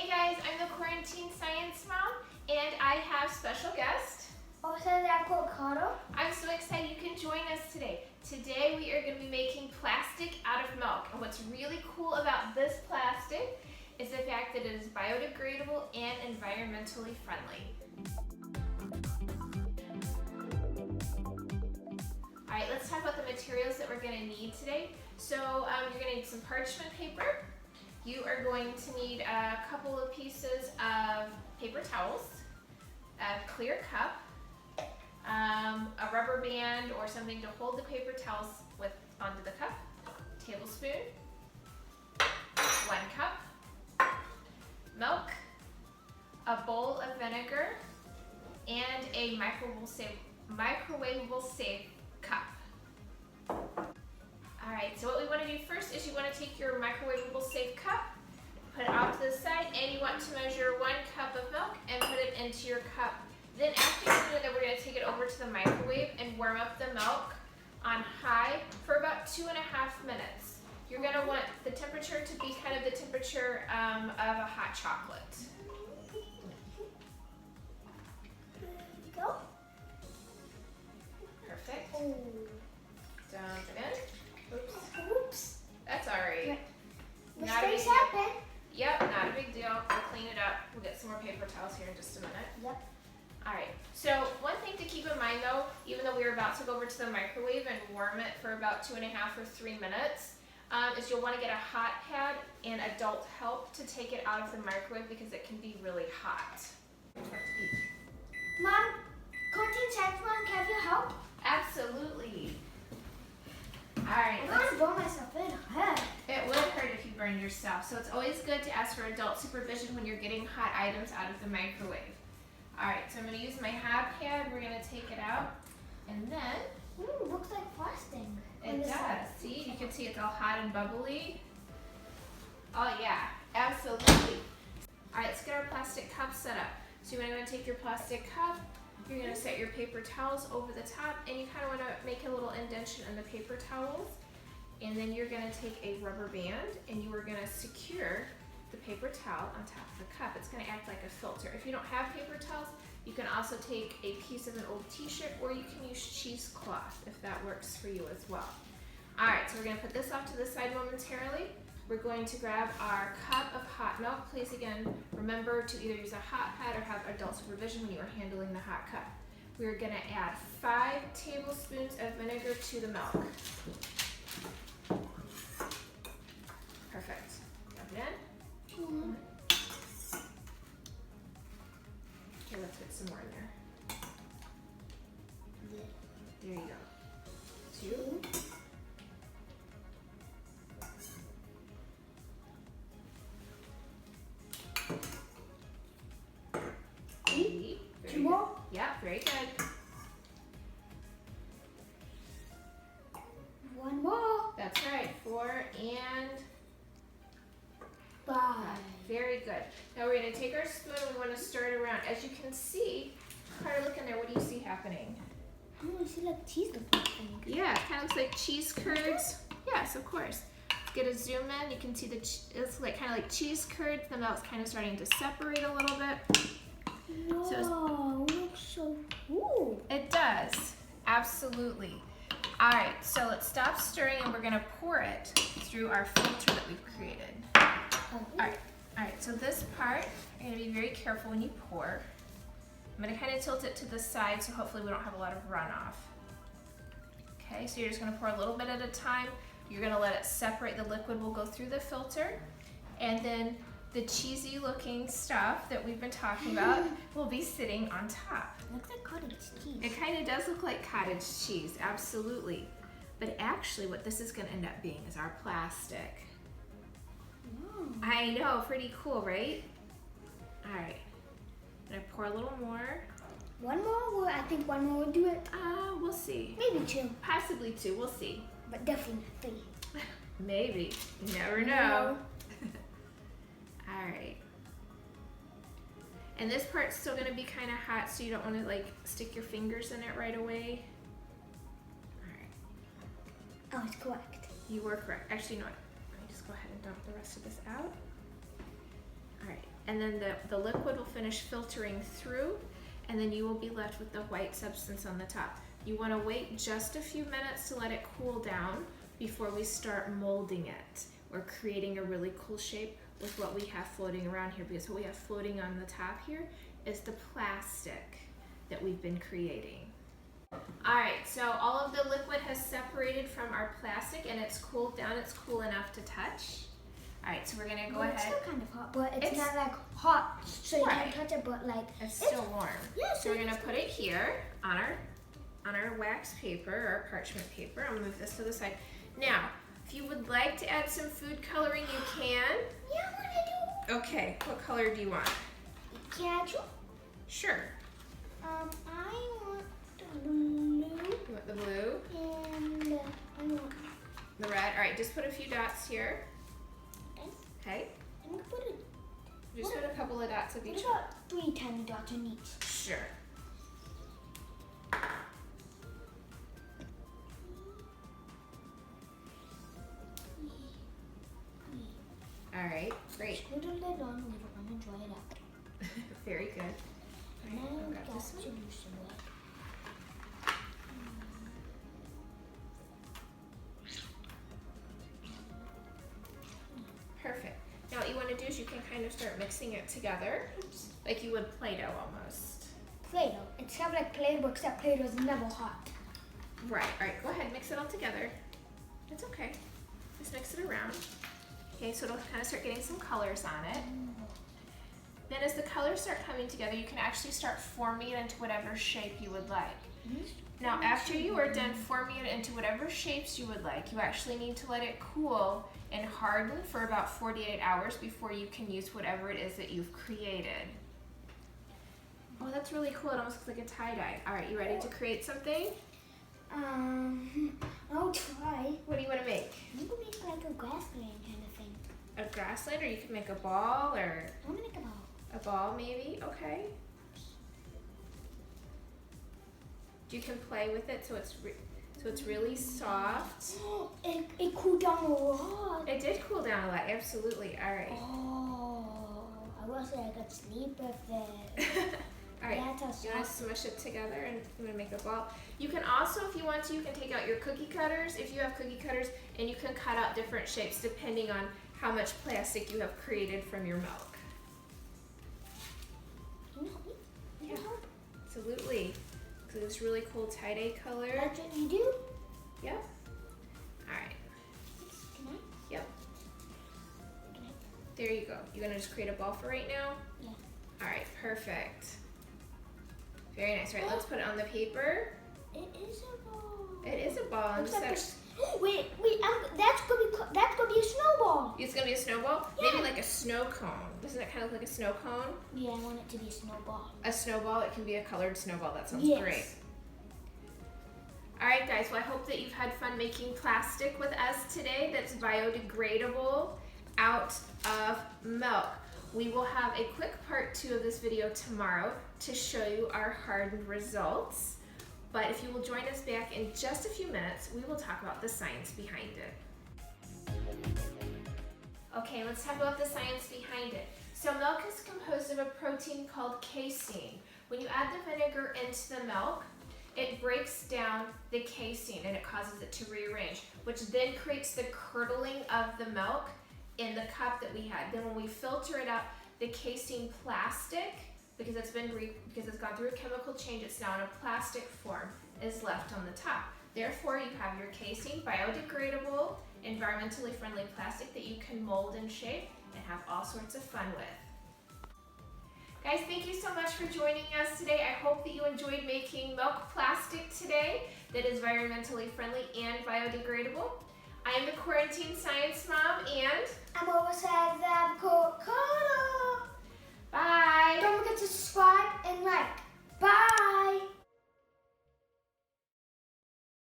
Hey guys, I'm the Quarantine Science Mom, and I have special guest. I'm so excited you can join us today. Today we are going to be making plastic out of milk, and what's really cool about this plastic is the fact that it is biodegradable and environmentally friendly. Alright, let's talk about the materials that we're going to need today. So you're going to need some parchment paper. You are going to need a couple of pieces of paper towels, a clear cup, a rubber band or something to hold the paper towels onto the cup, tablespoon, 1 cup, milk, a bowl of vinegar, and a microwavable safe cup. Alright, so what we want to do first is you want to take your microwavable safe cup, put it off to the side, and you want to measure 1 cup of milk and put it into your cup. Then after you do that, we're going to take it over to the microwave and warm up the milk on high for about 2.5 minutes. You're going to want the temperature to be kind of the temperature of a hot chocolate. Go. Perfect. Oh. Dump it in. Oops. That's alright. Mistakes happen. Yep, not a big deal. We'll clean it up. We'll get some more paper towels here in just a minute. Yep. Alright, so one thing to keep in mind though, even though we're about to go over to the microwave and warm it for about 2.5 or 3 minutes, is you'll want to get a hot pad and adult help to take it out of the microwave because it can be really hot. Mom, Quarantine Science Mom, can you help? Absolutely. Alright. I'm going to burn myself in. It would hurt if you burned yourself, so it's always good to ask for adult supervision when you're getting hot items out of the microwave. Alright, so I'm going to use my hot pad. We're going to take it out, and then... Ooh, looks like frosting. It does. See? You can see it's all hot and bubbly. Oh yeah, absolutely. Alright, let's get our plastic cup set up. So you're going to take your plastic cup, you're going to set your paper towels over the top, and you kind of want to make a little indentation in the paper towels. And then you're going to take a rubber band, and you are going to secure the paper towel on top of the cup. It's going to act like a filter. If you don't have paper towels, you can also take a piece of an old t-shirt, or you can use cheesecloth if that works for you as well. Alright, so we're going to put this off to the side momentarily. We're going to grab our cup of hot milk. Please again, remember to either use a hot pad or have adult supervision when you are handling the hot cup. We're going to add 5 tablespoons of vinegar to the milk. Perfect. Dump it in. Okay, let's get some more in there. There you go. 2. 3. 2 more? Yeah, very good. 1 more. That's right. 4 and 5. Very good. Now we're going to take our spoon and we want to stir it around. As you can see, Carter, look in there. What do you see happening? Oh, I see like cheese looking. Yeah, it kind of looks like cheese curds. Yes, of course. Get a zoom in. You can see it's like kind of like cheese curds. The milk's kind of starting to separate a little bit. Whoa, it looks so cool. It does. Absolutely. All right, so let's stop stirring and we're going to pour it through our filter that we've created. All right, so this part, you're going to be very careful when you pour. I'm going to kind of tilt it to the side so hopefully we don't have a lot of runoff. Okay, so you're just going to pour a little bit at a time. You're going to let it separate. The liquid will go through the filter, and then the cheesy looking stuff that we've been talking about will be sitting on top. It looks like cottage cheese. It kind of does look like cottage cheese, absolutely. But actually what this is going to end up being is our plastic. I know, pretty cool, right? All right, I'm gonna pour a little more. 1 more? Well, I think 1 more will do it. We'll see. Maybe 2. Possibly 2, we'll see. But definitely 3. Maybe, you never know. All right. And this part's still gonna be kind of hot, so you don't wanna like stick your fingers in it right away. All right. Oh, it's correct. You were correct. Actually, you know what? Let me just go ahead and dump the rest of this out. All right. and then the liquid will finish filtering through, and then you will be left with the white substance on the top. You want to wait just a few minutes to let it cool down before we start molding it or creating a really cool shape with what we have floating around here, because what we have floating on the top here is the plastic that we've been creating. All right, so all of the liquid has separated from our plastic and it's cooled down. It's cool enough to touch. All right, so we're gonna go ahead. It's still kind of hot, but it's not like hot, so you can't touch it, but like it's still warm. Yeah, so we're gonna put it here on our wax paper or parchment paper. I'll move this to the side. Now, if you would like to add some food coloring, you can. Yeah, what I do? Okay, what color do you want? Can I choose? Sure. I want the blue. You want the blue? And I want the red. All right, just put a few dots here. Okay. I'm gonna put it. Just put a couple of dots of each. What about 3 tiny dots on each? Sure. All right, great. Screw the lid on a little. I'm gonna dry it out. Very good. And All right, then I've got got this one. solution away. Perfect. Now what you want to do is you can kind of start mixing it together, like you would Play-Doh almost. Play-Doh. It's kind of like Play-Doh, except Play-Doh is never hot. Right, all right, go ahead, mix it all together. It's okay. Just mix it around. Okay, so it'll kind of start getting some colors on it. Then as the colors start coming together, you can actually start forming it into whatever shape you would like. Now, after you are done forming it into whatever shapes you would like, you actually need to let it cool and harden for about 48 hours before you can use whatever it is that you've created. Oh, that's really cool. It almost looks like a tie-dye. All right, you ready to create something? I'll try. What do you want to make? You can make like a grassland kind of thing. A grassland, or you can make a ball, or I want to make a ball. a ball maybe? Okay. You can play with it so it's really soft. It cooled down a lot. It did cool down a lot, absolutely. All right. Oh, I was like, I could sleep with it. All right, That's you want to smush it together and you want to make a ball. You can also, if you want to, you can take out your cookie cutters, if you have cookie cutters, and you can cut out different shapes depending on how much plastic you have created from your milk. Can you help me? Can you help? Absolutely. So this really cool tie-dye color. That's what you do? Yep. All right. Can I? Yep. Can I? There you go. You're gonna just create a ball for right now? Yeah. All right, perfect. Very nice. All right, let's put it on the paper. It is a ball. It is a ball. Looks like wait, that's gonna be a snowball. It's gonna be a snowball? Yeah. Maybe like a snow cone. Doesn't it kind of look like a snow cone? Yeah, I want it to be a snowball. A snowball, it can be a colored snowball. That sounds Yes. great. All right, guys, well, I hope that you've had fun making plastic with us today that's biodegradable out of milk. We will have a quick part 2 of this video tomorrow to show you our hardened results. But if you will join us back in just a few minutes, we will talk about the science behind it. Okay, let's talk about the science behind it. So milk is composed of a protein called casein. When you add the vinegar into the milk, it breaks down the casein and it causes it to rearrange, which then creates the curdling of the milk in the cup that we had. Then when we filter it out, the casein plastic, because it's gone through a chemical change, it's now in a plastic form, is left on the top. Therefore, you have your casein, biodegradable, environmentally friendly plastic that you can mold and shape and have all sorts of fun with. Guys, thank you so much for joining us today. I hope that you enjoyed making milk plastic today that is environmentally friendly and biodegradable. I am the Quarantine Science Mom, and I'm oversized avocado. bye! Don't forget to subscribe and like. Bye!